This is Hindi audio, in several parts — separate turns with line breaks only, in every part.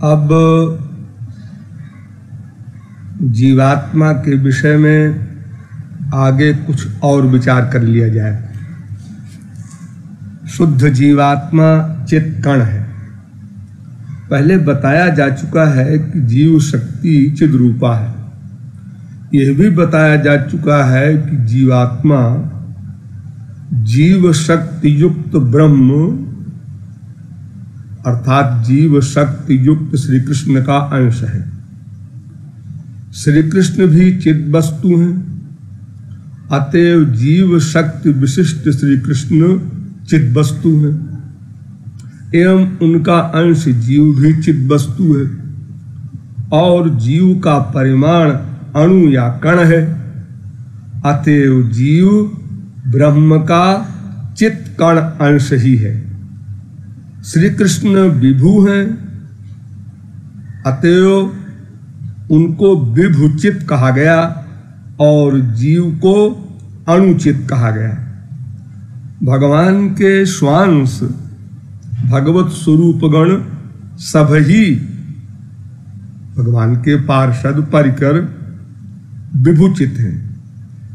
अब जीवात्मा के विषय में आगे कुछ और विचार कर लिया जाए। शुद्ध जीवात्मा चित्त कण है। पहले बताया जा चुका है कि जीव शक्ति चिद रूपा है। यह भी बताया जा चुका है कि जीवात्मा जीव शक्ति युक्त ब्रह्म अर्थात जीव शक्ति युक्त श्री कृष्ण का अंश है। श्री कृष्ण भी चिद वस्तु हैं, अतएव जीव शक्ति विशिष्ट श्री कृष्ण चिद वस्तु है एवं उनका अंश जीव भी चिद वस्तु है और जीव का परिमाण अणु या कण है। अतएव जीव ब्रह्म का चित्त कण अंश ही है। श्री कृष्ण विभु हैं, अतएव उनको विभुचित कहा गया और जीव को अणुचित कहा गया। भगवान के स्वांश भगवत स्वरूप गण सब ही भगवान के पार्षद परिकर विभुचित हैं,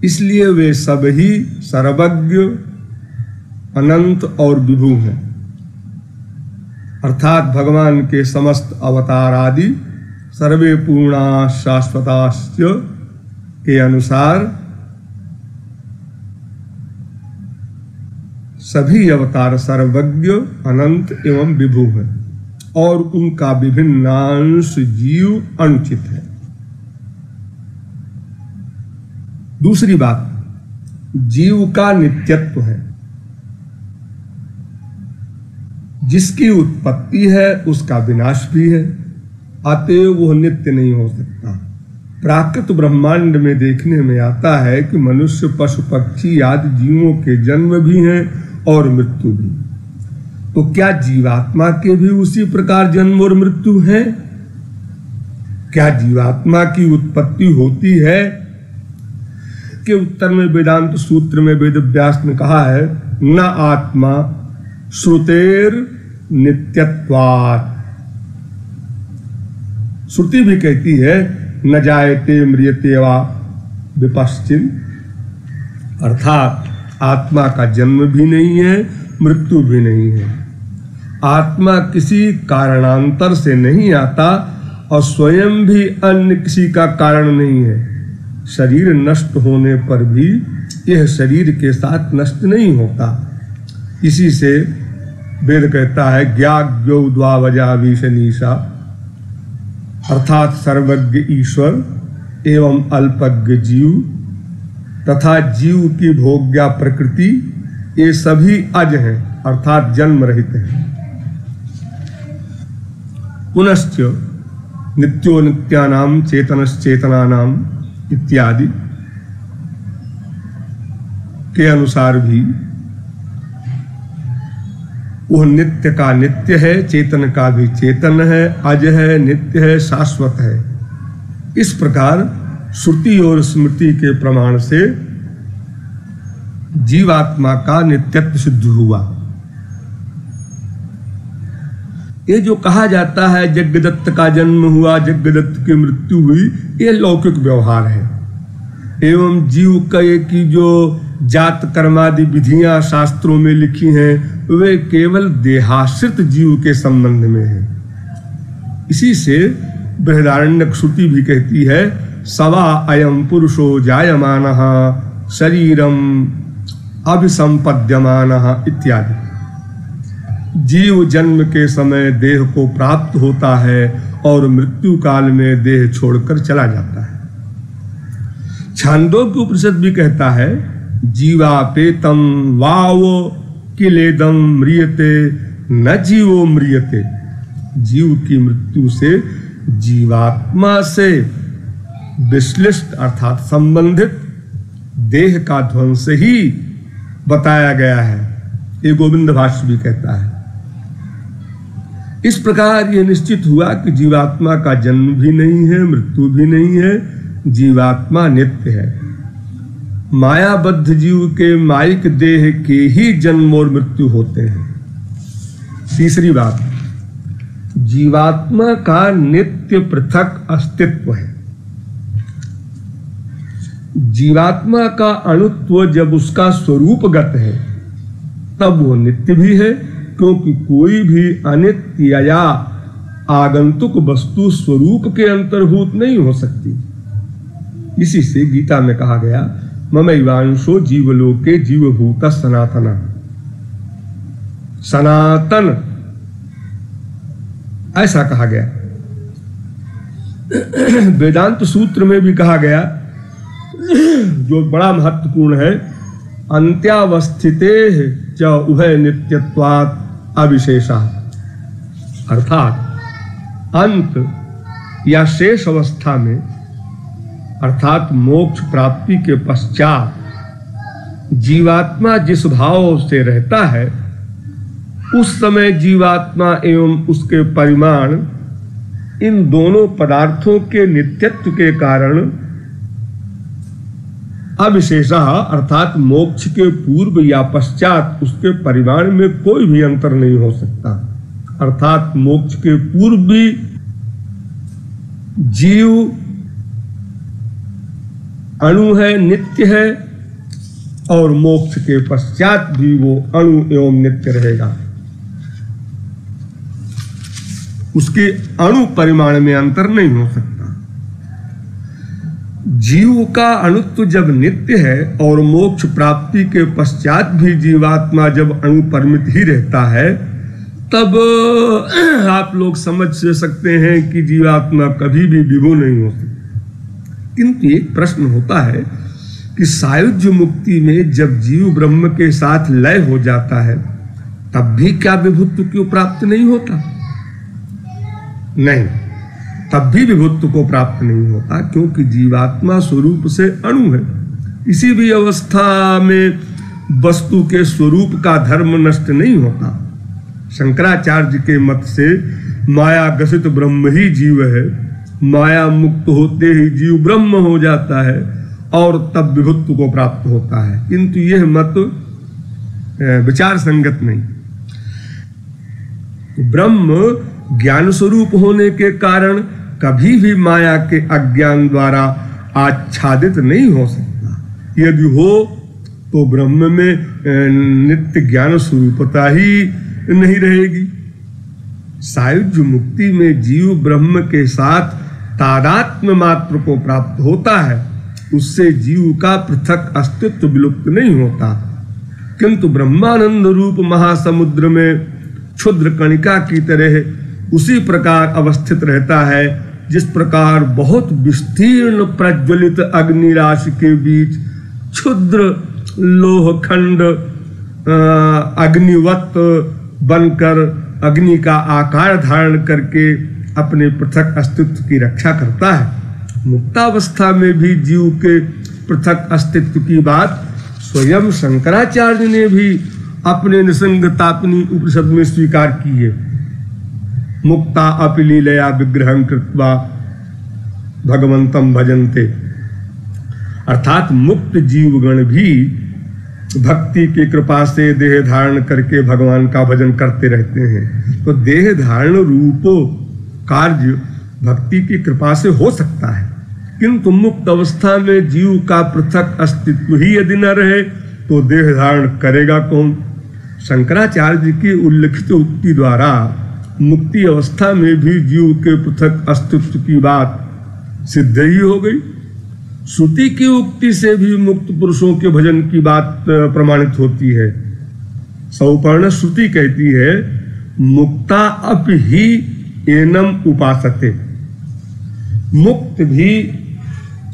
इसलिए वे सब ही सर्वज्ञ अनंत और विभु हैं। अर्थात भगवान के समस्त अवतार आदि सर्वे पूर्णा शाश्वताश्च के अनुसार सभी अवतार सर्वज्ञ अनंत एवं विभु हैं और उनका विभिन्नांश जीव अनुचित है। दूसरी बात, जीव का नित्यत्व है। जिसकी उत्पत्ति है उसका विनाश भी है, अतएव वह नित्य नहीं हो सकता। प्राकृत ब्रह्मांड में देखने में आता है कि मनुष्य पशु पक्षी आदि जीवों के जन्म भी हैं और मृत्यु भी। तो क्या जीवात्मा के भी उसी प्रकार जन्म और मृत्यु है? क्या जीवात्मा की उत्पत्ति होती है? के उत्तर में वेदांत सूत्र में वेद व्यास ने कहा है, न आत्मा श्रुतेर नित्यत्वात्। श्रुति भी कहती है न जायते म्रियते वा विपश्चिम, अर्थात आत्मा का जन्म भी नहीं है, मृत्यु भी नहीं है। आत्मा किसी कारणांतर से नहीं आता और स्वयं भी अन्य किसी का कारण नहीं है। शरीर नष्ट होने पर भी यह शरीर के साथ नष्ट नहीं होता। इसी से वेद कहता है ज्ञाज्ञो द्वावजा विशनीशा, अर्थात सर्वज्ञ ईश्वर एवं अल्पज्ञ जीव तथा जीव की भोग्या प्रकृति, ये सभी अज हैं अर्थात जन्म रहित हैं। पुनश्च नित्यो नित्यानाम चेतनश्चेतनानाम इत्यादि के अनुसार भी वह नित्य का नित्य है, चेतन का भी चेतन है, अज है, नित्य है, शाश्वत है। इस प्रकार श्रुति और स्मृति के प्रमाण से जीवात्मा का नित्यत्व सिद्ध हुआ। ये जो कहा जाता है यज्ञदत्त का जन्म हुआ, यज्ञदत्त की मृत्यु हुई, ये लौकिक व्यवहार है। एवं जीव की जो जात कर्मादि विधियां शास्त्रों में लिखी हैं वे केवल देहाश्रित जीव के संबंध में है। इसी से बृहदारण्यक श्रुति भी कहती है सवा अयम पुरुषो जायमानः शरीरम अभिसंपद्यमानः इत्यादि। जीव जन्म के समय देह को प्राप्त होता है और मृत्यु काल में देह छोड़कर चला जाता है। छांदोग्य उपनिषद भी कहता है जीवापेतम वावो किलेदम म्रियते न जीवो म्रियते। जीव की मृत्यु से जीवात्मा से विश्लिष्ट अर्थात संबंधित देह का ध्वंस ही बताया गया है, ये गोविंद भाष्य भी कहता है। इस प्रकार यह निश्चित हुआ कि जीवात्मा का जन्म भी नहीं है, मृत्यु भी नहीं है, जीवात्मा नित्य है। मायाबद्ध जीव के माइक देह के ही जन्म और मृत्यु होते हैं। तीसरी बात, जीवात्मा का नित्य पृथक अस्तित्व है। जीवात्मा का अणुत्व जब उसका स्वरूपगत है तब वो नित्य भी है, क्योंकि कोई भी अनित्य या आगंतुक वस्तु स्वरूप के अंतर्भूत नहीं हो सकती। इसी से गीता में कहा गया, ममैवांशो जीवलोके जीवभूत सनातन। सनातन ऐसा कहा गया। वेदांत सूत्र में भी कहा गया, जो बड़ा महत्वपूर्ण है, अंत्यावस्थिते च उभय नित्यत्वात् अविशेषा, अर्थात अंत या शेष अवस्था में अर्थात मोक्ष प्राप्ति के पश्चात जीवात्मा जिस भाव से रहता है, उस समय जीवात्मा एवं उसके परिमाण इन दोनों पदार्थों के नित्यत्व के कारण अविशेषा अर्थात मोक्ष के पूर्व या पश्चात उसके परिमाण में कोई भी अंतर नहीं हो सकता। अर्थात मोक्ष के पूर्व भी जीव अणु है, नित्य है, और मोक्ष के पश्चात भी वो अणु एवं नित्य रहेगा। उसके अणु परिमाण में अंतर नहीं हो सकता। जीव का अणुत्व जब नित्य है और मोक्ष प्राप्ति के पश्चात भी जीवात्मा जब अणु परिमित ही रहता है, तब आप लोग समझ सकते हैं कि जीवात्मा कभी भी विभु नहीं हो सकती। किंतु एक प्रश्न होता है कि सायुज्य मुक्ति में जब जीव ब्रह्म के साथ लय हो जाता है, तब भी क्या विभुत्व क्यों प्राप्त नहीं होता? नहीं, तब भी विभुत्व को प्राप्त नहीं होता, क्योंकि जीवात्मा स्वरूप से अणु है। किसी भी अवस्था में वस्तु के स्वरूप का धर्म नष्ट नहीं होता। शंकराचार्य के मत से माया ग्रसित ब्रह्म ही जीव है, माया मुक्त होते ही जीव ब्रह्म हो जाता है और तब विभुत्व को प्राप्त होता है। किंतु यह मत विचार संगत नहीं। ब्रह्म ज्ञान स्वरूप होने के कारण कभी भी माया के अज्ञान द्वारा आच्छादित नहीं हो सकता। यदि हो तो ब्रह्म में नित्य ज्ञान स्वरूपता ही नहीं रहेगी। सायुज्य मुक्ति में जीव ब्रह्म के साथ तादात्म्य मात्र को प्राप्त होता है, उससे जीव का पृथक अस्तित्व विलुप्त नहीं होता। किंतु ब्रह्मानंद रूप महासमुद्र में क्षुद्र कणिका की तरह उसी प्रकार अवस्थित रहता है, जिस प्रकार बहुत विस्तीर्ण प्रज्वलित अग्नि राशि के बीच क्षुद्र लोहखंड अग्निवत बनकर अग्नि का आकार धारण करके अपने पृथक अस्तित्व की रक्षा करता है। मुक्तावस्था में भी जीव के पृथक अस्तित्व की बात स्वयं शंकराचार्य ने भी अपने निसंगतापनी उपनिषद में स्वीकार की है। मुक्ता अपि लीलया विग्रहं कृत्वा भगवंतम भजन्ते, अर्थात मुक्त जीवगण भी भक्ति की कृपा से देह धारण करके भगवान का भजन करते रहते हैं। तो देह धारण रूप कार्य भक्ति की कृपा से हो सकता है, किंतु मुक्त अवस्था में जीव का पृथक अस्तित्व ही यदि न रहे तो देह धारण करेगा कौन? शंकराचार्य जी की उल्लिखित उक्ति द्वारा मुक्ति अवस्था में भी जीव के पृथक अस्तित्व की बात सिद्ध ही हो गई। श्रुति की उक्ति से भी मुक्त पुरुषों के भजन की बात प्रमाणित होती है। सौपर्ण श्रुति कहती है, मुक्ता अपि ही एनम उपासते, मुक्त भी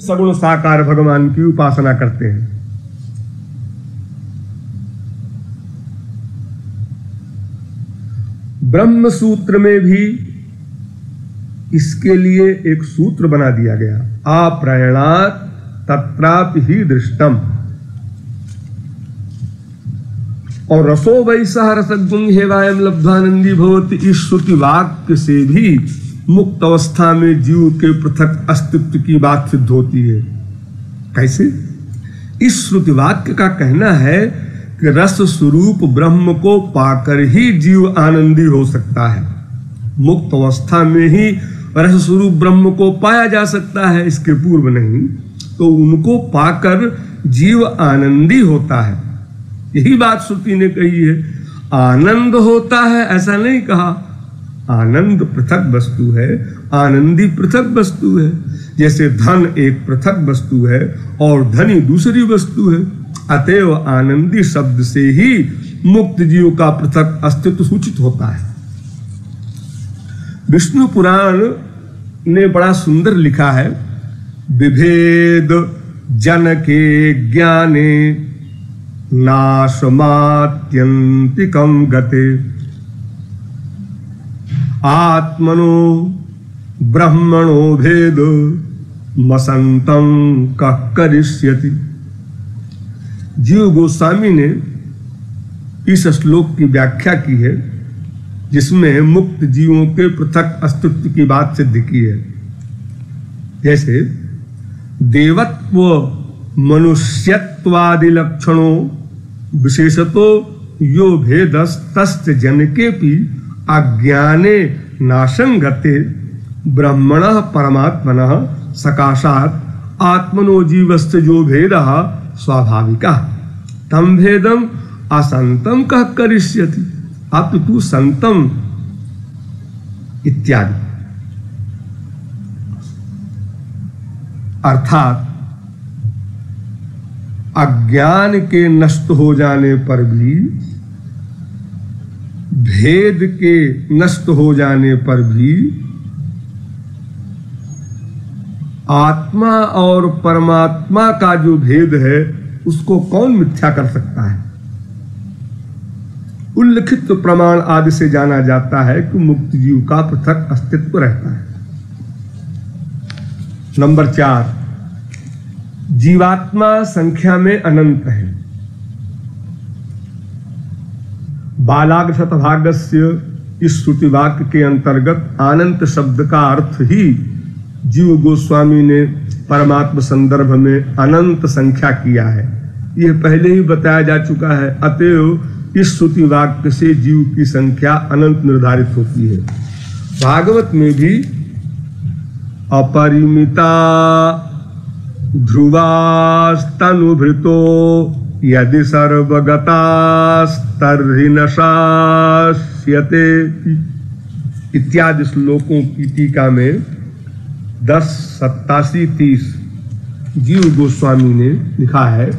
सगुण साकार भगवान की उपासना करते हैं। ब्रह्म सूत्र में भी इसके लिए एक सूत्र बना दिया गया, अप्रयणात् तत्रापि ही दृष्टम। और रसो वैसा रसगुण हेवायम लब्ध्वानंदी भवति, इस श्रुति वाक्य से भी मुक्त अवस्था में जीव के पृथक अस्तित्व की बात सिद्ध होती है। कैसे? इस श्रुति वाक्य का कहना है कि रस स्वरूप ब्रह्म को पाकर ही जीव आनंदी हो सकता है। मुक्त अवस्था में ही रस स्वरूप ब्रह्म को पाया जा सकता है, इसके पूर्व नहीं। तो उनको पाकर जीव आनंदी होता है, यही बात श्रुति ने कही है। आनंद होता है ऐसा नहीं कहा, आनंद पृथक वस्तु है, आनंदी पृथक वस्तु है। जैसे धन एक पृथक वस्तु है और धनी दूसरी वस्तु है, अतएव आनंदी शब्द से ही मुक्त जीव का पृथक अस्तित्व सूचित होता है। विष्णु पुराण ने बड़ा सुंदर लिखा है, विभेद जन के ज्ञाने नाशमात्यंतिकम गते आत्मनो ब्रह्मणो भेद मसंतम कः करिष्यति। जीव गोस्वामी ने इस श्लोक की व्याख्या की है, जिसमें मुक्त जीवों के पृथक अस्तित्व की बात सिद्ध की है। जैसे देवत्व मनुष्यत्वादि लक्षणों विशेषतो यो भेदस्तस्य जनकेपि अज्ञाने नाशंगते ब्रह्मणः परमात्मनः सकाशात् आत्मनो जीवस्य जो भेदः स्वाभाविकः तम भेदम असंतम कः करिष्यति अपितु संतम इत्यादि। अर्थात अज्ञान के नष्ट हो जाने पर भी, भेद के नष्ट हो जाने पर भी आत्मा और परमात्मा का जो भेद है उसको कौन मिथ्या कर सकता है। उल्लिखित प्रमाण आदि से जाना जाता है कि मुक्त जीव का पृथक अस्तित्व रहता है। नंबर 4, जीवात्मा संख्या में अनंत है। बालाग्र शतभागस्य इस श्रुति वाक्य के अंतर्गत अनंत शब्द का अर्थ ही जीव गोस्वामी ने परमात्मा संदर्भ में अनंत संख्या किया है, यह पहले ही बताया जा चुका है। अतएव इस श्रुति वाक्य से जीव की संख्या अनंत निर्धारित होती है। भागवत में भी अपरिमिता ध्रुवास्तनुभृतो यदि सर्वगतास्तर्हि न शास्यते इत्यादि श्लोकों की टीका में 10:87-30 जीव गोस्वामी ने लिखा है,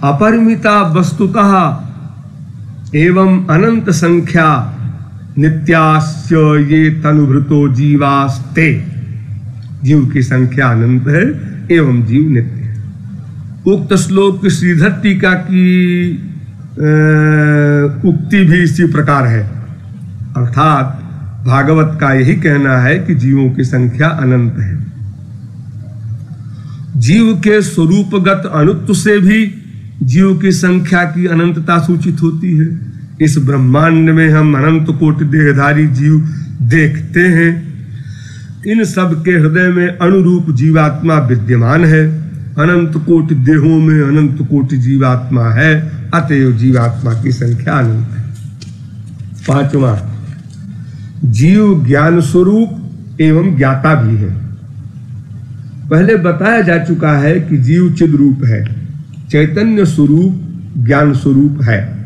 अपरिमिता वस्तुतः एवं अनंत संख्या नित्यास्य ये तनुभृतो जीवास्ते। जीव की संख्या अनंत है एवं जीव नित्य है। उक्त श्लोक की श्रीधर टीका की उक्ति भी इसी प्रकार है। अर्थात भागवत का यही कहना है कि जीवों की संख्या अनंत है। जीव के स्वरूपगत अणुत्व से भी जीव की संख्या की अनंतता सूचित होती है। इस ब्रह्मांड में हम अनंत कोटि देहधारी जीव देखते हैं। इन सब के हृदय में अणुरूप जीवात्मा विद्यमान है। अनंत कोटि देहों में अनंत कोटि जीवात्मा है, अतएव जीवात्मा की संख्या अनंत है। 5वां, जीव ज्ञान स्वरूप एवं ज्ञाता भी है। पहले बताया जा चुका है कि जीव चिद रूप है, चैतन्य स्वरूप ज्ञान स्वरूप है।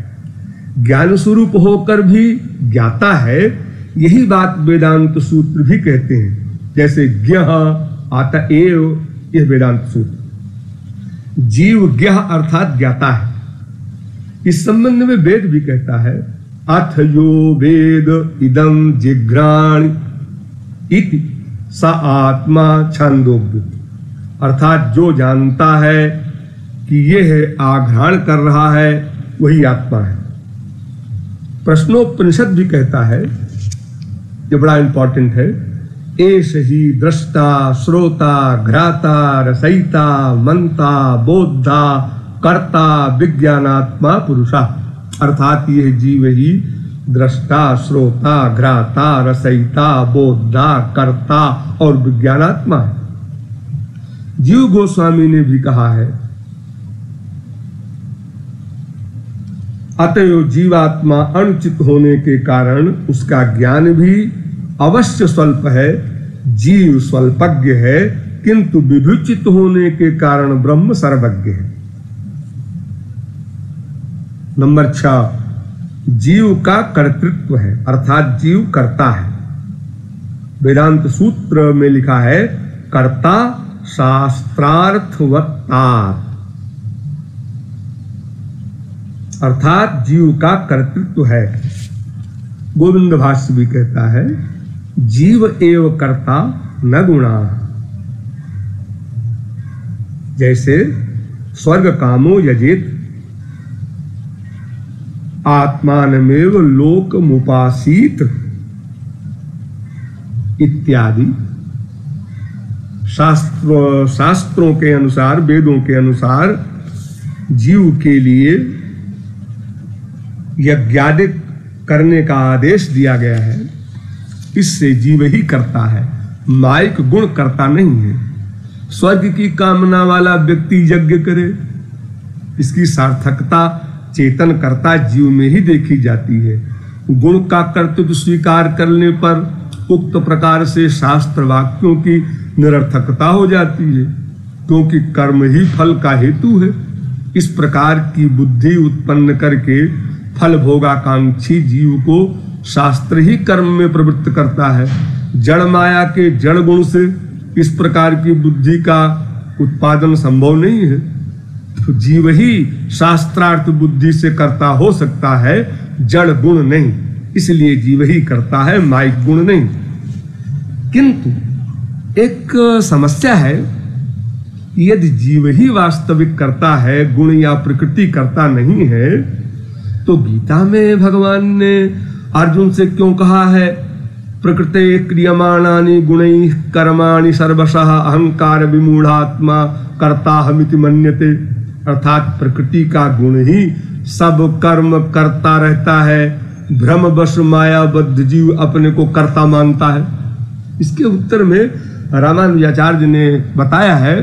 ज्ञान स्वरूप होकर भी ज्ञाता है, यही बात वेदांत सूत्र भी कहते हैं। जैसे ज्ञः अतएव, यह वेदांत सूत्र। जीव ज्ञः अर्थात ज्ञाता है। इस संबंध में वेद भी कहता है, अथ यो वेद इदं जिघ्राण इति स आत्मा छंदोग्य। अर्थात जो जानता है कि यह आघ्राण कर रहा है वही आत्मा है। प्रश्नोपनिषद भी कहता है, ये बड़ा इंपॉर्टेंट है, एष ही दृष्टा श्रोता घ्राता रसयिता मंता बोधा कर्ता विज्ञानात्मा पुरुषा। अर्थात यह जीव ही दृष्टा श्रोता घ्राता रसयिता बोधा कर्ता और विज्ञानात्मा है। जीव गोस्वामी ने भी कहा है, अतएव जीवात्मा अनुचित होने के कारण उसका ज्ञान भी अवश्य स्वल्प है। जीव स्वल्पज्ञ है, किंतु विभूचित होने के कारण ब्रह्म सर्वज्ञ है। नंबर 6, जीव का कर्तृत्व है, अर्थात जीव करता है। वेदांत सूत्र में लिखा है कर्ता शास्त्रार्थवत्ता, अर्थात जीव का कर्तृत्व है। गोविंद भाष्य भी कहता है जीव एव कर्ता न गुणा। जैसे स्वर्ग कामो यजेत आत्मानमेव लोकमुपासीत इत्यादि शास्त्रों के अनुसार, वेदों के अनुसार जीव के लिए यज्ञादि करने का आदेश दिया गया है। इससे जीव ही करता है, माइक गुण करता नहीं है। स्वर्ग की कामना वाला व्यक्ति यज्ञ करे, इसकी सार्थकता चेतन करता जीव में ही देखी जाती है। गुण का कर्तव्य स्वीकार करने पर उक्त प्रकार से शास्त्र वाक्यों की निरर्थकता हो जाती है, क्योंकि कर्म ही फल का हेतु है। इस प्रकार की बुद्धि उत्पन्न करके फल भोगाकांक्षी जीव को शास्त्र ही कर्म में प्रवृत्त करता है। जड़ माया के जड़ गुण से इस प्रकार की बुद्धि का उत्पादन संभव नहीं है, तो जीव ही शास्त्रार्थ बुद्धि से करता हो सकता है, जड़ गुण नहीं। इसलिए जीव ही करता है, माइक गुण नहीं। किंतु एक समस्या है, यदि जीव ही वास्तविक करता है, गुण या प्रकृति करता नहीं है, तो गीता में भगवान ने अर्जुन से क्यों कहा है प्रकृते क्रियमाणानि गुणैः कर्माणि सर्वशः अहंकार विमूढ़ात्मा कर्ताहमिति मन्यते। अर्थात प्रकृति का गुण ही सब कर्म करता रहता है, भ्रमवश मायाबद्ध जीव अपने को कर्ता मानता है। इसके उत्तर में रामानुजाचार्य ने बताया है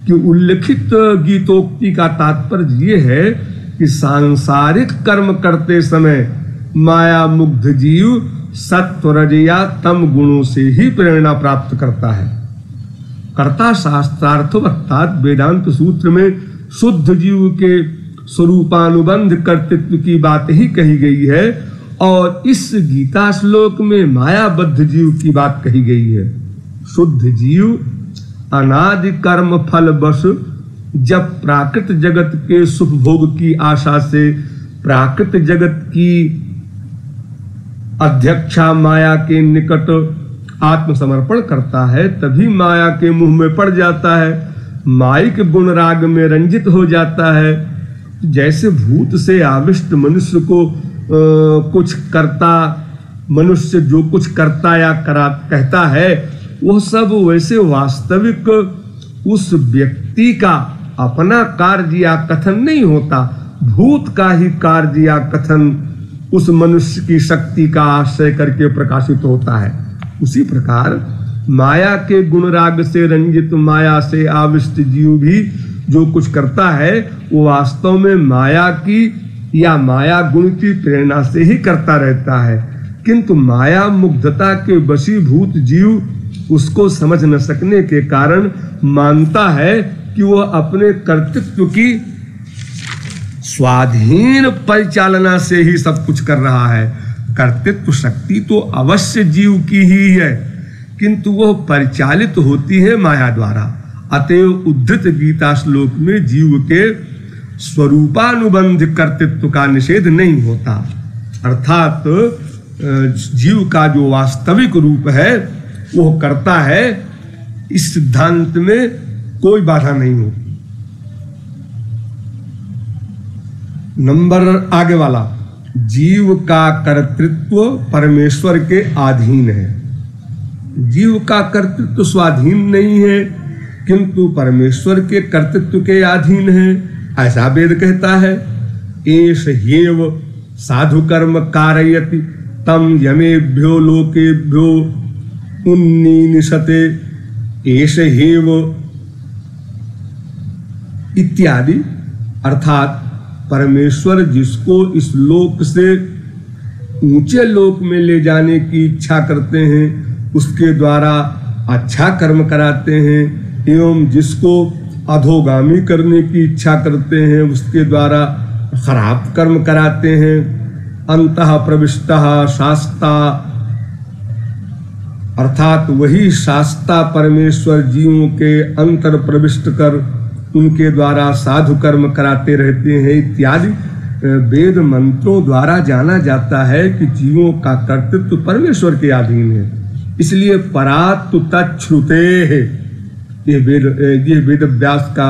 कि उल्लेखित गीतोक्ति का तात्पर्य ये है कि सांसारिक कर्म करते समय माया मुग्ध जीव सत्व रज या तम गुणों से ही प्रेरणा प्राप्त करता है। कर्ता शास्त्रार्थवत्ता वेदांत सूत्र में शुद्ध जीव के स्वरूपानुबंध कर्तृत्व की बात ही कही गई है, और इस गीता श्लोक में मायाबद्ध जीव की बात कही गई है। शुद्ध जीव अनादि कर्म फल बस जब प्राकृत जगत के सुख भोग की आशा से प्राकृत जगत की अध्यक्षा माया के निकट आत्मसमर्पण करता है, तभी माया के मुंह में पड़ जाता है, माइक गुण राग में रंजित हो जाता है। जैसे भूत से आविष्ट मनुष्य को कुछ करता, मनुष्य जो कुछ करता या कहता है, वह सब वैसे वास्तविक उस व्यक्ति का अपना कार्य या कथन नहीं होता, भूत का ही कार्य या कथन उस मनुष्य की शक्ति का आश्रय करके प्रकाशित होता है। उसी प्रकार माया के गुण राग से रंजित, माया से आविष्ट जीव भी जो कुछ करता है वो वास्तव में माया की या माया गुण की प्रेरणा से ही करता रहता है। किंतु माया मुग्धता के वशीभूत जीव उसको समझ न सकने के कारण मानता है कि वह अपने कर्तृत्व की स्वाधीन परिचालना से ही सब कुछ कर रहा है। कर्तृत्व शक्ति तो अवश्य जीव की ही है, किंतु वह परिचालित होती है माया द्वारा। अतएव उद्धृत गीता श्लोक में जीव के स्वरूपानुबंध कर्तृत्व का निषेध नहीं होता, अर्थात जीव का जो वास्तविक रूप है वह करता है, इस सिद्धांत में कोई बाधा नहीं होती। नंबर आगे वाला, जीव का कर्तृत्व परमेश्वर के अधीन है। जीव का कर्तृत्व स्वाधीन नहीं है, किंतु परमेश्वर के कर्तृत्व के अधीन है, ऐसा वेद कहता है। एष ह्येव साधु कर्म कारयति तम यमेभ्यो लोकेभ्यो उन्नीनिशते एष ह्येव इत्यादि। अर्थात परमेश्वर जिसको इस लोक से ऊंचे लोक में ले जाने की इच्छा करते हैं उसके द्वारा अच्छा कर्म कराते हैं, एवं जिसको अधोगामी करने की इच्छा करते हैं उसके द्वारा खराब कर्म कराते हैं। अंतः प्रविष्टः शास्ता, अर्थात वही शास्ता परमेश्वर जीवों के अंतर प्रविष्ट कर उनके द्वारा साधु कर्म कराते रहते हैं इत्यादि वेद मंत्रों द्वारा जाना जाता है कि जीवों का कर्तृत्व परमेश्वर के अधीन है। इसलिए परात्तु तच्छ्रुते है, ये वेद व्यास का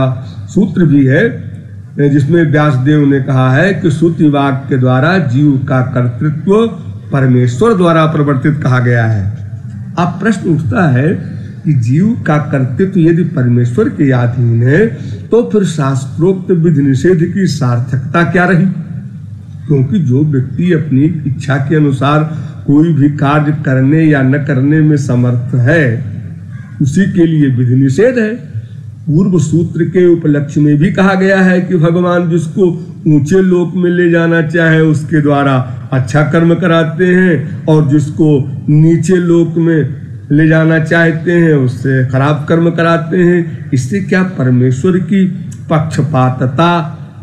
सूत्र भी है जिसमें व्यासदेव ने कहा है कि श्रुति वाक्य के द्वारा जीव का कर्तृत्व परमेश्वर द्वारा प्रवर्तित कहा गया है। अब प्रश्न उठता है कि जीव का कर्तृत्व यदि परमेश्वर के अधीन है तो फिर शास्त्रोक्त विधि निषेध की सार्थकता क्या रही? क्योंकि जो व्यक्ति अपनी इच्छा के अनुसार कोई भी कार्य करने या न करने में समर्थ है उसी के लिए विधि निषेध है। पूर्व सूत्र के उपलक्ष्य में भी कहा गया है कि भगवान जिसको ऊंचे लोक में ले जाना चाहे उसके द्वारा अच्छा कर्म कराते हैं और जिसको नीचे लोक में ले जाना चाहते हैं उससे खराब कर्म कराते हैं। इससे क्या परमेश्वर की पक्षपातता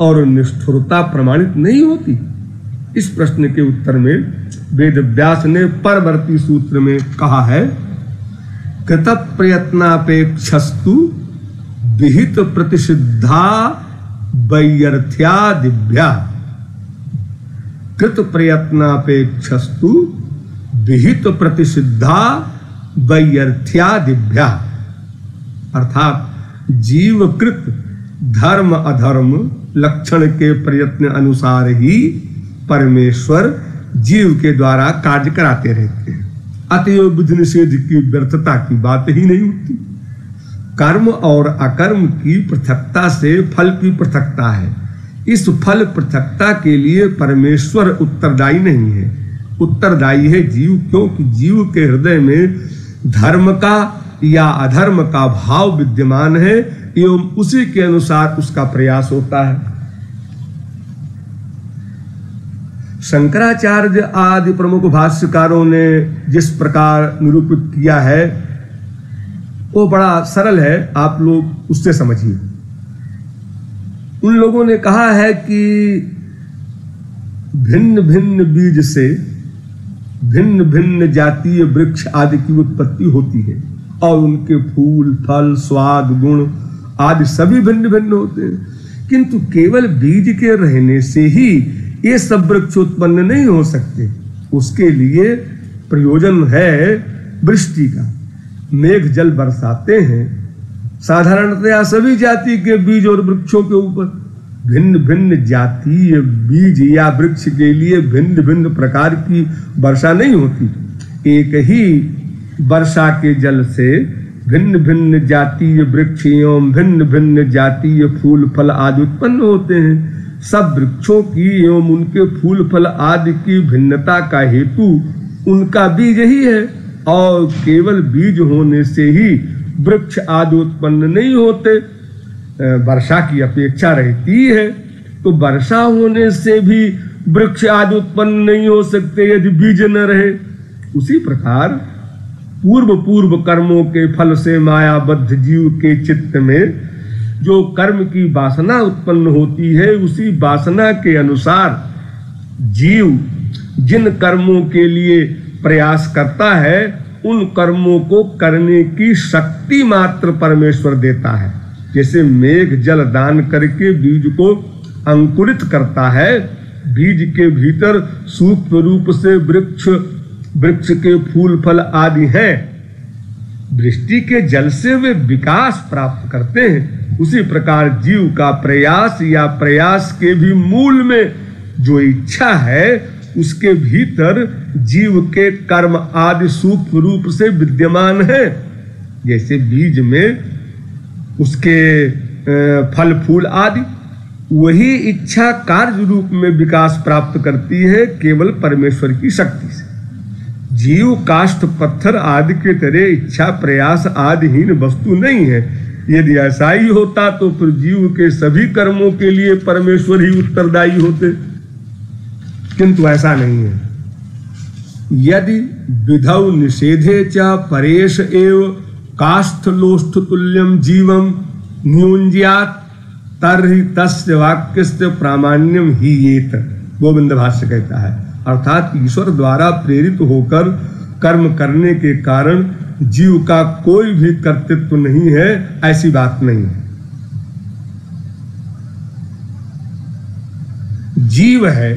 और निष्ठुरता प्रमाणित नहीं होती? इस प्रश्न के उत्तर में वेद व्यास ने परवर्ती सूत्र में कहा है, कृत प्रयत्नापेक्षस्तु विहित प्रतिषिद्धा वैयर्थ्या दिव्या। कृत प्रयत्नापेक्षस्तु विहित प्रतिषिद्धा वैयर्थ्या दिव्या, अर्थात जीवकृत धर्म अधर्म लक्षण के प्रयत्न अनुसार ही परमेश्वर जीव के द्वारा कार्य कराते रहते हैं। अतएव विधि निषेध की व्यर्थता की बात ही नहीं उठती। कर्म और अकर्म की पृथकता से फल की पृथकता है। इस फल पृथकता के लिए परमेश्वर उत्तरदायी नहीं है, उत्तरदायी है जीव, क्योंकि जीव के हृदय में धर्म का या अधर्म का भाव विद्यमान है एवं उसी के अनुसार उसका प्रयास होता है। शंकराचार्य आदि प्रमुख भाष्यकारों ने जिस प्रकार निरूपित किया है वो बड़ा सरल है, आप लोग उससे समझिए। उन लोगों ने कहा है कि भिन्न भिन्न बीज से भिन्न भिन्न जातीय वृक्ष आदि की उत्पत्ति होती है और उनके फूल फल स्वाद गुण आदि सभी भिन्न भिन्न होते हैं, किंतु केवल बीज के रहने से ही ये सब वृक्ष उत्पन्न नहीं हो सकते। उसके लिए प्रयोजन है वृष्टि का। मेघ जल बरसाते हैं साधारणतया सभी जाति के बीज और वृक्षों के ऊपर। भिन्न भिन्न जातीय बीज या वृक्ष के लिए भिन्न भिन्न प्रकार की वर्षा नहीं होती। एक ही वर्षा के जल से भिन्न भिन्न जातीय वृक्ष एवं भिन्न भिन्न जातीय फूल फल आदि उत्पन्न होते हैं। सब वृक्षों की एवं उनके फूल फल आदि की भिन्नता का हेतु उनका बीज ही है और केवल बीज होने से ही वृक्ष आदि उत्पन्न नहीं होते। वर्षा की अपेक्षा रहती है तो वर्षा होने से भी वृक्ष आदि उत्पन्न नहीं हो सकते यदि बीज न रहे। उसी प्रकार पूर्व पूर्व कर्मों के फल से मायाबद्ध जीव के चित्त में जो कर्म की वासना उत्पन्न होती है उसी वासना के अनुसार जीव जिन कर्मों के लिए प्रयास करता है उन कर्मों को करने की शक्ति मात्र परमेश्वर देता है। जैसे मेघ जल दान करके बीज को अंकुरित करता है, बीज के भीतर सूक्ष्म रूप से वृक्ष के फूल फल आदि हैं, वृष्टि के जल से वे विकास प्राप्त करते हैं। उसी प्रकार जीव का प्रयास या प्रयास के भी मूल में जो इच्छा है उसके भीतर जीव के कर्म आदि सूक्ष्म रूप से विद्यमान है। जैसे बीज में उसके फल फूल आदि, वही इच्छा कार्य रूप में विकास प्राप्त करती है केवल परमेश्वर की शक्ति से। जीव काष्ठ पत्थर आदि के तरह इच्छा प्रयास आदिहीन वस्तु नहीं है, यदि ऐसा ही होता तो फिर जीव के सभी कर्मों के लिए परमेश्वर ही उत्तरदायी होते, किंतु ऐसा नहीं है। यदि विधौ निषेधे च परेश एव काष्ठलोष्ठ तुल्यम जीवम न्यून्ज्यात् तर्हि तस्य वाक्यस्य प्रामाण्यम ही येत। गोविंद भाष्य कहता है, अर्थात ईश्वर द्वारा प्रेरित होकर कर्म करने के कारण जीव का कोई भी कर्तृत्व नहीं है, ऐसी बात नहीं है। जीव है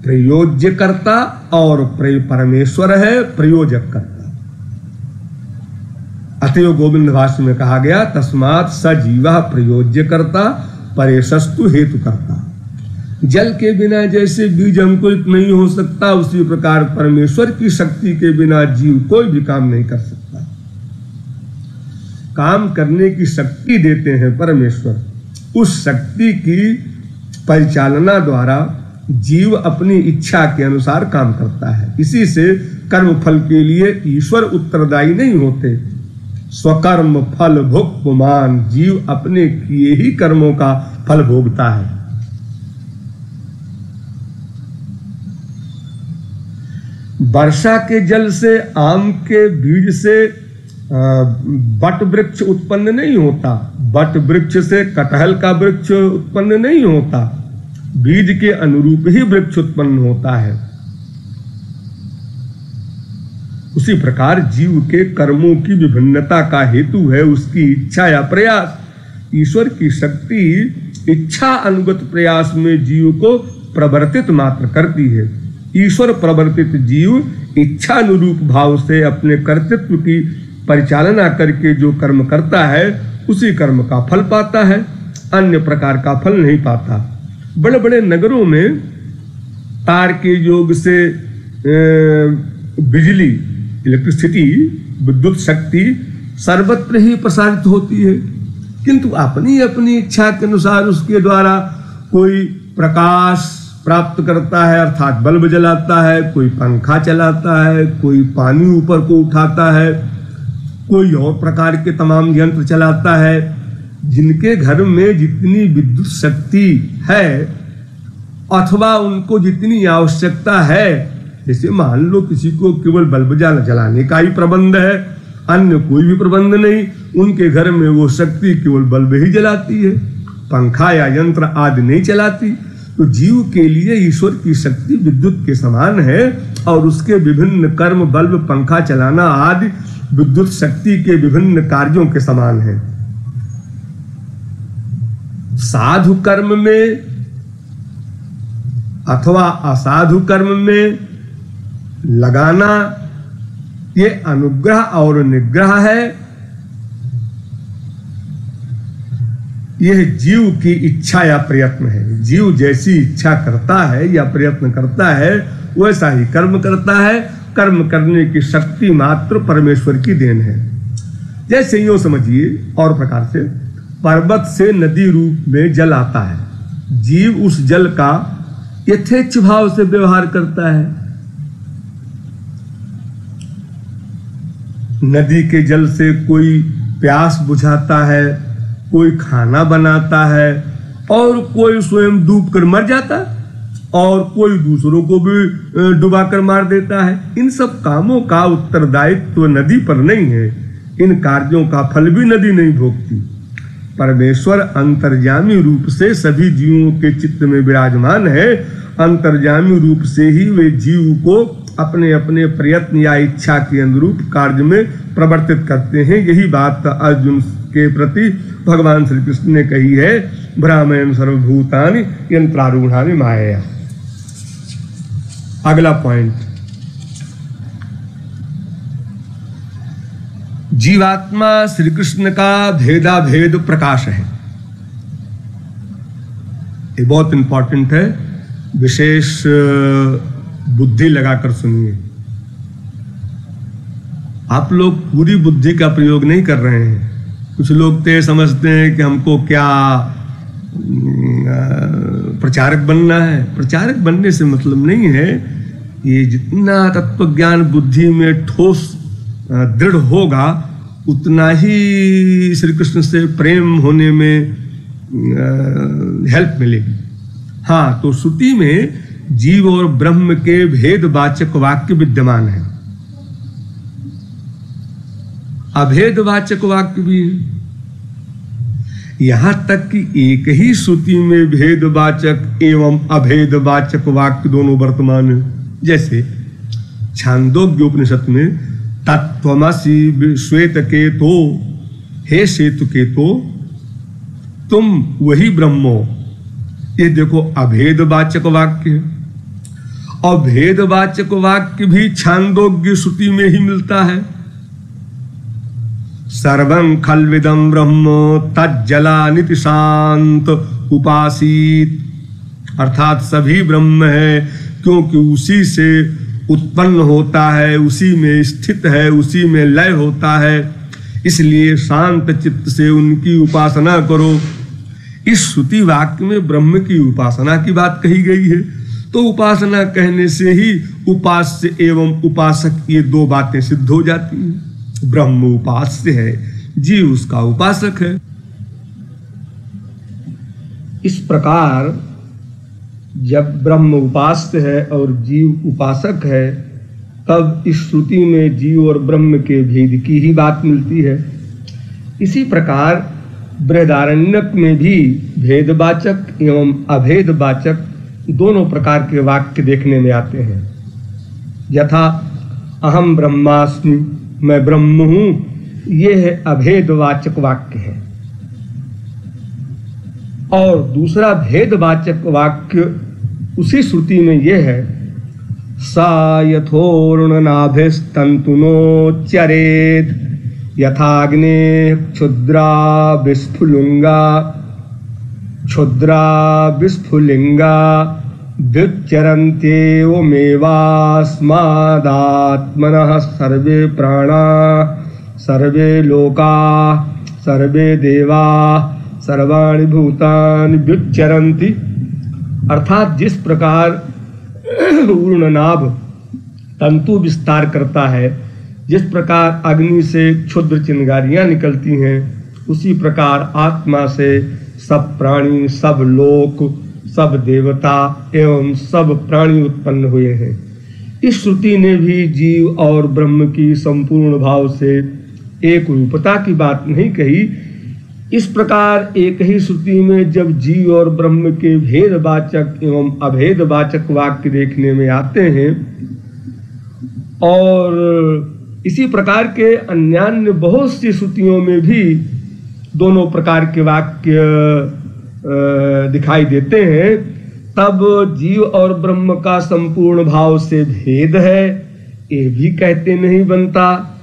प्रयोज्य कर्ता और परमेश्वर है प्रयोजक कर्ता। अतएव गोविंद भाष्य में कहा गया, तस्मात् स जीवः प्रयोज्य कर्ता परेशस्तु हेतु करता। जल के बिना जैसे बीज अंकुरित नहीं हो सकता, उसी प्रकार परमेश्वर की शक्ति के बिना जीव कोई भी काम नहीं कर सकता। काम करने की शक्ति देते हैं परमेश्वर, उस शक्ति की परिचालना द्वारा जीव अपनी इच्छा के अनुसार काम करता है। इसी से कर्म फल के लिए ईश्वर उत्तरदायी नहीं होते। स्वकर्म फल भुक्तमान, जीव अपने किए ही कर्मों का फल भोगता है। वर्षा के जल से, आम के बीज से बट वृक्ष उत्पन्न नहीं होता, बट वृक्ष से कटहल का वृक्ष उत्पन्न नहीं होता, बीज के अनुरूप ही वृक्ष उत्पन्न होता है। उसी प्रकार जीव के कर्मों की विभिन्नता का हेतु है उसकी इच्छा या प्रयास। ईश्वर की शक्ति इच्छा अनुगत प्रयास में जीव को प्रवर्तित मात्र करती है। ईश्वर प्रवर्तित जीव इच्छा अनुरूप भाव से अपने कर्तृत्व की परिचालना करके जो कर्म करता है उसी कर्म का फल पाता है, अन्य प्रकार का फल नहीं पाता। बड़े बड़े नगरों में तार के योग से बिजली, इलेक्ट्रिसिटी, विद्युत शक्ति सर्वत्र ही प्रसारित होती है, किंतु अपनी अपनी इच्छा के अनुसार उसके द्वारा कोई प्रकाश प्राप्त करता है अर्थात बल्ब जलाता है, कोई पंखा चलाता है, कोई पानी ऊपर को उठाता है, कोई और प्रकार के तमाम यंत्र चलाता है। जिनके घर में जितनी विद्युत शक्ति है अथवा उनको जितनी आवश्यकता है, जैसे मान लो किसी को केवल बल्ब जलाने का ही प्रबंध है, अन्य कोई भी प्रबंध नहीं, उनके घर में वो शक्ति केवल बल्ब ही जलाती है, पंखा या यंत्र आदि नहीं चलाती। तो जीव के लिए ईश्वर की शक्ति विद्युत के समान है और उसके विभिन्न कर्म बल्ब, पंखा चलाना आदि विद्युत शक्ति के विभिन्न कार्यों के समान है। साधु कर्म में अथवा असाधु कर्म में लगाना ये अनुग्रह और निग्रह है। यह जीव की इच्छा या प्रयत्न है। जीव जैसी इच्छा करता है या प्रयत्न करता है वैसा ही कर्म करता है। कर्म करने की शक्ति मात्र परमेश्वर की देन है। जैसे यूं समझिए और प्रकार से पर्वत से नदी रूप में जल आता है, जीव उस जल का यथेच्छ भाव से व्यवहार करता है। नदी के जल से कोई प्यास बुझाता है, कोई खाना बनाता है और कोई स्वयं डूब कर मर जाता है और कोई दूसरों को भी डुबाकर मार देता है। इन सब कामों का उत्तरदायित्व नदी पर नहीं है, इन कार्यों का फल भी नदी नहीं भोगती। परमेश्वर अंतर्यामी रूप से सभी जीवों के चित्त में विराजमान है। अंतर्यामी रूप से ही वे जीव को अपने अपने प्रयत्न या इच्छा के अनुरूप कार्य में प्रवर्तित करते हैं। यही बात अर्जुन के प्रति भगवान श्री कृष्ण ने कही है, ब्राह्मण सर्वभूतानि यंत्रारूढ़ानि मायया। अगला पॉइंट, जीवात्मा श्री कृष्ण का भेदाभेद प्रकाश है। ये बहुत इंपॉर्टेंट है, विशेष बुद्धि लगाकर सुनिए। आप लोग पूरी बुद्धि का प्रयोग नहीं कर रहे हैं। कुछ लोग तो समझते हैं कि हमको क्या प्रचारक बनना है। प्रचारक बनने से मतलब नहीं है। ये जितना तत्व ज्ञान बुद्धि में ठोस दृढ़ होगा उतना ही श्री कृष्ण से प्रेम होने में हेल्प मिलेगी। हाँ, तो श्रुति में जीव और ब्रह्म के भेदवाचक वाक्य विद्यमान है, अभेदवाचक वाक्य भी है। यहां तक कि एक ही श्रुति में भेदवाचक एवं अभेदवाचक वाक्य दोनों वर्तमान है। जैसे छांदोग्य उपनिषद में तत्त्वमसि श्वेतकेतो, हे श्वेतकेतो तुम वही ब्रह्म हो, ये देखो अभेदवाचक वाक्य है। और भेदवाचक वाक्य भी छांदोग्य श्रुति में ही मिलता है। सर्वं खल्विदं ब्रह्म तज्जलानिति शांत उपासीत, अर्थात सभी ब्रह्म है क्योंकि उसी से उत्पन्न होता है, उसी में स्थित है, उसी में लय होता है, इसलिए शांत चित्त से उनकी उपासना करो। इस श्रुति वाक्य में ब्रह्म की उपासना की बात कही गई है, तो उपासना कहने से ही उपास्य एवं उपासक ये दो बातें सिद्ध हो जाती हैं। ब्रह्म उपास्य है, जीव उसका उपासक है। इस प्रकार जब ब्रह्म उपास्य है और जीव उपासक है, तब इस श्रुति में जीव और ब्रह्म के भेद की ही बात मिलती है। इसी प्रकार बृहदारण्यक में भी भेदवाचक एवं अभेदवाचक दोनों प्रकार के वाक्य देखने में आते हैं। यथा अहम ब्रह्मास्मि, मैं ब्रह्म हूं, यह है अभेदवाचक वाक्य है। और दूसरा भेदवाचक वाक्य उसी श्रुति में यह है, सा यथोर्णनाभिस्तन्तुनोच्चरेत् यथाग्ने क्षुद्रा विस्फुलिंगा व्युच्चरन्त्येवमेवास्मादात्मनः सर्वे प्राणा सर्वे लोका सर्वे देवा सर्वाणि भूतानि व्युच्चरन्ति। अर्थात जिस प्रकार ऊर्णनाभ तंतु विस्तार करता है, जिस प्रकार अग्नि से क्षुद्र चिंगारियां निकलती हैं, उसी प्रकार आत्मा से सब प्राणी, सब लोक, सब देवता एवं सब प्राणी उत्पन्न हुए हैं। इस श्रुति ने भी जीव और ब्रह्म की संपूर्ण भाव से एक रूपता की बात नहीं कही। इस प्रकार एक ही श्रुति में जब जीव और ब्रह्म के भेदवाचक एवं अभेदवाचक वाक्य देखने में आते हैं, और इसी प्रकार के अन्यान्य बहुत सी श्रुतियों में भी दोनों प्रकार के वाक्य दिखाई देते हैं, तब जीव और ब्रह्म का संपूर्ण भाव से भेद है ये भी कहते नहीं बनता,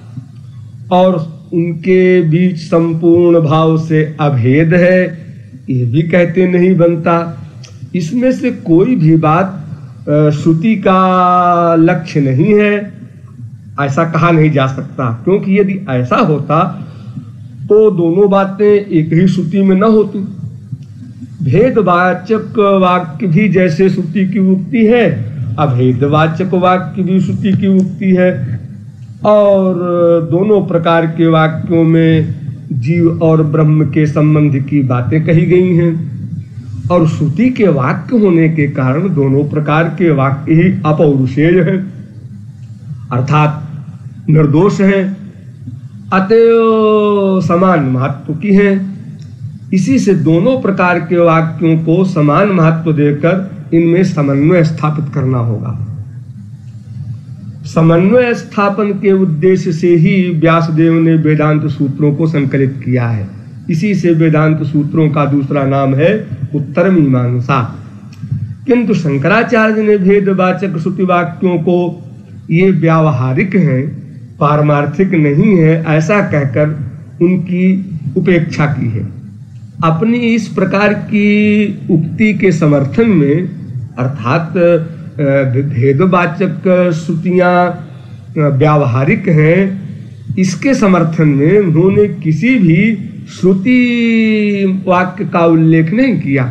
और उनके बीच संपूर्ण भाव से अभेद है ये भी कहते नहीं बनता। इसमें से कोई भी बात श्रुति का लक्ष्य नहीं है, ऐसा कहा नहीं जा सकता। क्योंकि यदि ऐसा होता तो दोनों बातें एक ही श्रुति में न होती। भेदवाचक वाक्य भी जैसे श्रुति की उक्ति है, अभेदवाचक वाक्य भी श्रुति की उक्ति है, और दोनों प्रकार के वाक्यों में जीव और ब्रह्म के संबंध की बातें कही गई हैं। और श्रुति के वाक्य होने के कारण दोनों प्रकार के वाक्य ही अपौरुषेय हैं, अर्थात निर्दोष हैं, अतएव समान महत्व की हैं। इसी से दोनों प्रकार के वाक्यों को समान महत्व देकर इनमें समन्वय स्थापित करना होगा। समन्वय स्थापन के उद्देश्य से ही व्यासदेव ने वेदांत सूत्रों को संकलित किया है। इसी से वेदांत सूत्रों का दूसरा नाम है उत्तर मीमांसा। किंतु शंकराचार्य ने भेदवाचक श्रुति वाक्यों को ये व्यावहारिक हैं, पारमार्थिक नहीं है, ऐसा कहकर उनकी उपेक्षा की है। अपनी इस प्रकार की उक्ति के समर्थन में, अर्थात भेदवाचक श्रुतियां व्यावहारिक हैं, इसके समर्थन में उन्होंने किसी भी श्रुति वाक्य का उल्लेख नहीं किया।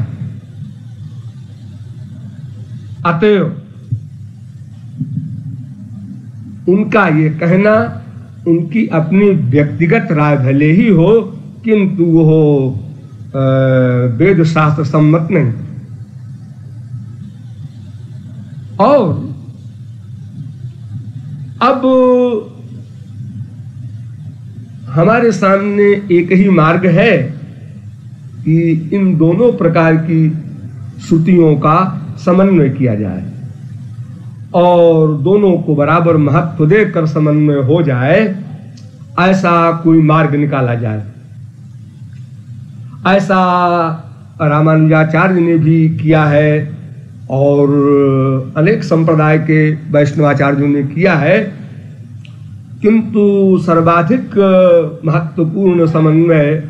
अतएव उनका ये कहना उनकी अपनी व्यक्तिगत राय भले ही हो, किंतु वो वेद शास्त्र सम्मत नहीं। और अब हमारे सामने एक ही मार्ग है कि इन दोनों प्रकार की श्रुतियों का समन्वय किया जाए और दोनों को बराबर महत्व देकर समन्वय हो जाए, ऐसा कोई मार्ग निकाला जाए। ऐसा रामानुजाचार्य ने भी किया है और अनेक संप्रदाय के वैष्णवाचार्यों ने किया है, किंतु सर्वाधिक महत्वपूर्ण समन्वय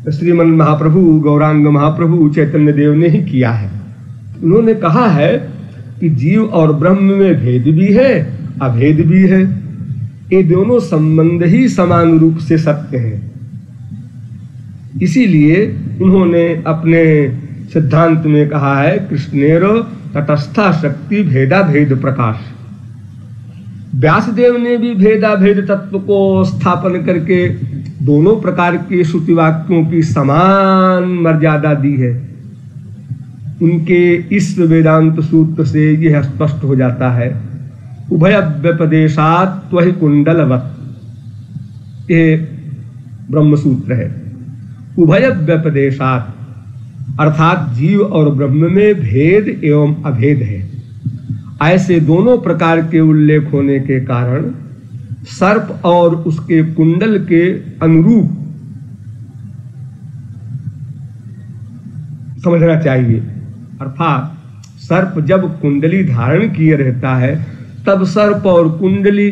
श्रीमन महाप्रभु गौरांग महाप्रभु चैतन्य देव ने ही किया है। उन्होंने कहा है कि जीव और ब्रह्म में भेद भी है, अभेद भी है। ये दोनों संबंध ही समान रूप से सत्य है। इसीलिए उन्होंने अपने सिद्धांत में कहा है, कृष्णेरो तटस्था शक्ति भेदा भेद प्रकाश। व्यासदेव ने भी भेदा भेद तत्व को स्थापन करके दोनों प्रकार के श्रुति वाक्यों की समान मर्यादा दी है। उनके इस वेदांत सूत्र से यह स्पष्ट हो जाता है, उभय व्यपदेशात् त्वहि कुंडलवत्, ये ब्रह्म सूत्र है। उभय व्यपदेशात् अर्थात जीव और ब्रह्म में भेद एवं अभेद है। ऐसे दोनों प्रकार के उल्लेख होने के कारण सर्प और उसके कुंडल के अनुरूप समझना चाहिए। अर्थात सर्प जब कुंडली धारण किए रहता है तब सर्प और कुंडली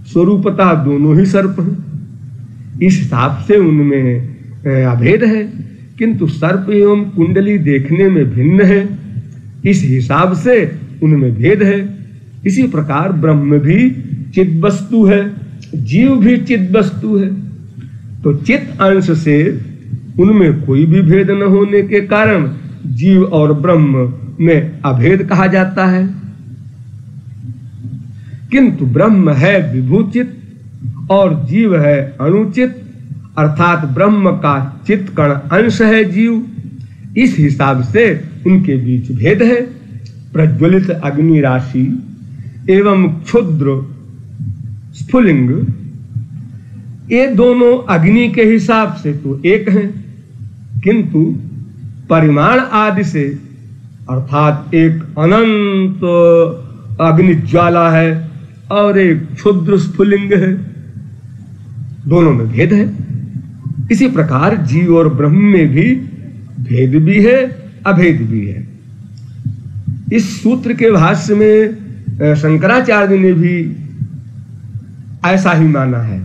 स्वरूपतः दोनों ही सर्प हैं। इस हिसाब से उनमें अभेद है, किंतु सर्प एवं कुंडली देखने में भिन्न है, इस हिसाब से उनमें भेद है। इसी प्रकार ब्रह्म भी चिद वस्तु है, जीव भी चिद वस्तु है। तो चित अंश से उनमें कोई भी भेद न होने के कारण जीव और ब्रह्म में अभेद कहा जाता है। किंतु ब्रह्म है विभूचित और जीव है अणुचित, अर्थात ब्रह्म का चित्त कण अंश है जीव। इस हिसाब से उनके बीच भेद है। प्रज्वलित अग्नि राशि एवं क्षुद्र स्फुलिंग, ये दोनों अग्नि के हिसाब से तो एक हैं, किंतु परिमाण आदि से अर्थात एक अनंत अग्नि ज्वाला है और एक क्षुद्र स्फुलिंग है, दोनों में भेद है। इसी प्रकार जीव और ब्रह्म में भी भेद भी है, अभेद भी है। इस सूत्र के भाष्य में शंकराचार्य ने भी ऐसा ही माना है,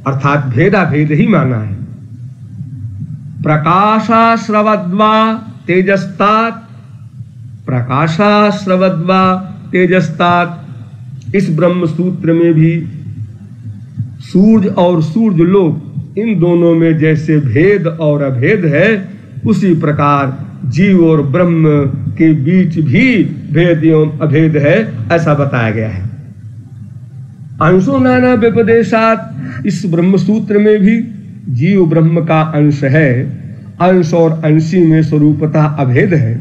अर्थात भेदाभेद ही माना है। प्रकाशाश्रवद्वा तेजस्तात्, प्रकाशाश्रवद्वा तेजस्तात्, इस ब्रह्म सूत्र में भी सूर्य और सूर्य लोक इन दोनों में जैसे भेद और अभेद है, उसी प्रकार जीव और ब्रह्म के बीच भी भेद एवं अभेद है, ऐसा बताया गया है। अंशो नाना व्यपदेशात्, इस ब्रह्म सूत्र में भी जीव ब्रह्म का अंश है, अंश और अंशी में स्वरूपतः अभेद है।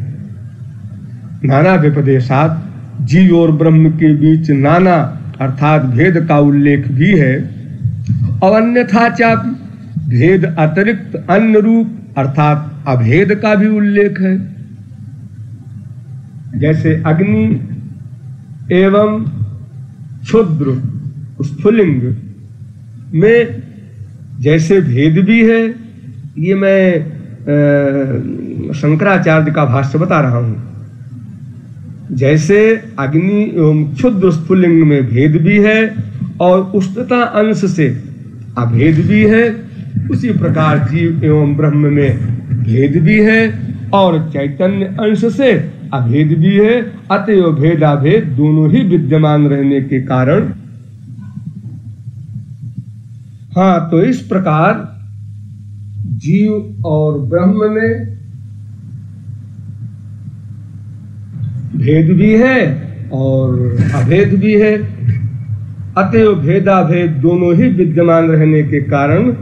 नाना व्यपदेशात्, जीव और ब्रह्म के बीच नाना अर्थात भेद का उल्लेख भी है। और अन्यथा चापि, भेद अतिरिक्त अन्य रूप अर्थात अभेद का भी उल्लेख है। जैसे अग्नि एवं क्षुद्र स्फुलिंग में जैसे भेद भी है, ये मैं शंकराचार्य का भाष्य बता रहा हूं। जैसे अग्नि एवं क्षुद्र स्फुलिंग में भेद भी है और उष्णता अंश से अभेद भी है, उसी प्रकार जीव एवं ब्रह्म में भेद भी है और चैतन्य अंश से अभेद भी है। अतएव भेदाभेद दोनों ही विद्यमान रहने के कारण, हाँ, तो इस प्रकार जीव और ब्रह्म में भेद भी है और अभेद भी है। अतएव भेदाभेद दोनों ही विद्यमान रहने के कारण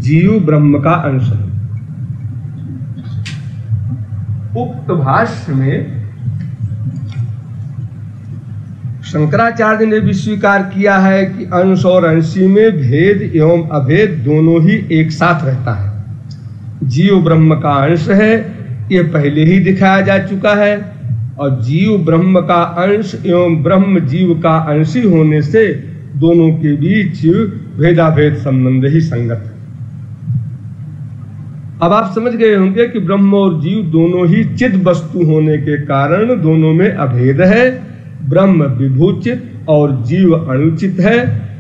जीव ब्रह्म का अंश है। उक्त भाष्य में शंकराचार्य ने भी स्वीकार किया है कि अंश और अंशी में भेद एवं अभेद दोनों ही एक साथ रहता है। जीव ब्रह्म का अंश है, ये पहले ही दिखाया जा चुका है, और जीव ब्रह्म का अंश एवं ब्रह्म जीव का अंशी होने से दोनों के बीच भेदाभेद संबंध ही संगत है। अब आप समझ गए होंगे कि ब्रह्म और जीव दोनों ही चिद वस्तु होने के कारण दोनों में अभेद है। ब्रह्म विभूचित और जीव अणुचित है।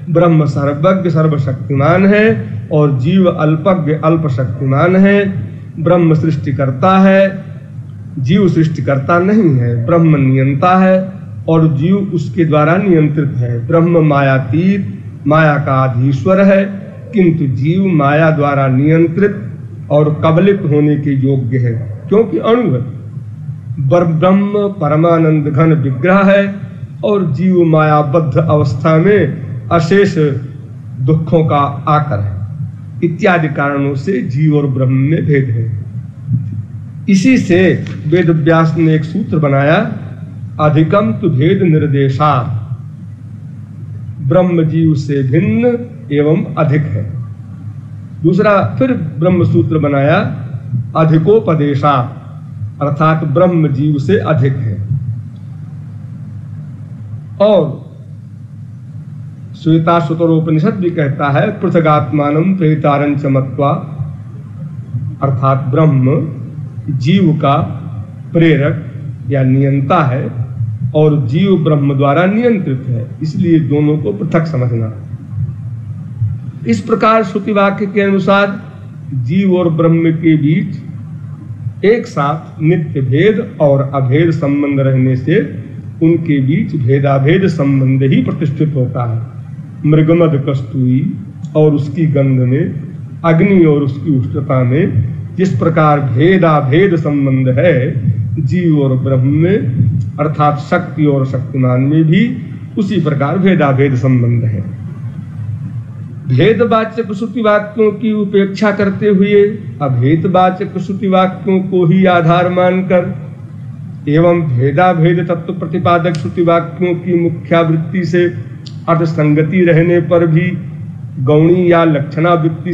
ब्रह्म सर्वज्ञ सर्वशक्तिमान है और जीव अल्पज्ञ अल्पशक्तिमान है। ब्रह्म सृष्टिकर्ता है, जीव सृष्टिकर्ता नहीं है। ब्रह्म नियंता है और जीव उसके द्वारा नियंत्रित है। ब्रह्म मायातीत, माया का अधीश्वर है, किंतु जीव माया द्वारा नियंत्रित और कबलित होने के योग्य है, क्योंकि अणु है। ब्रह्म परमानंद घन विग्रह है और जीव मायाबद्ध अवस्था में अशेष दुखों का आकर है। इत्यादि कारणों से जीव और ब्रह्म में भेद है। इसी से वेद व्यास ने एक सूत्र बनाया, अधिकम तु भेद निर्देशात्, ब्रह्म जीव से भिन्न एवं अधिक है। दूसरा फिर ब्रह्म सूत्र बनाया, अधिकोपदेशात्, अर्थात ब्रह्म जीव से अधिक है। और श्वेताश्वतरोपनिषद भी कहता है, पृथगात्मानं प्रेतारंच मत्वा, अर्थात ब्रह्म जीव का प्रेरक या नियंता है और जीव ब्रह्म द्वारा नियंत्रित है, इसलिए दोनों को पृथक समझना। इस प्रकार श्रुति वाक्य के अनुसार जीव और ब्रह्म के बीच एक साथ नित्य भेद और अभेद संबंध रहने से उनके बीच भेदाभेद संबंध ही प्रतिष्ठित होता है। मृगमद कस्तूरी और उसकी गंध में, अग्नि और उसकी उष्णता में जिस प्रकार भेदाभेद संबंध है जीव और ब्रह्म में, अर्थात शक्ति और शक्तिमान में भी उसी प्रकार भेदाभेद संबंध है। भेदवाचक श्रुति वाक्यों की उपेक्षा करते हुए अभेदवाचक श्रुति वाक्यों को ही आधार मानकर एवं भेदाभेद तत्व प्रतिपादक श्रुति वाक्यों की मुख्यावृत्ति से अर्थ संगति रहने पर भी गौणी या लक्षणावृत्ति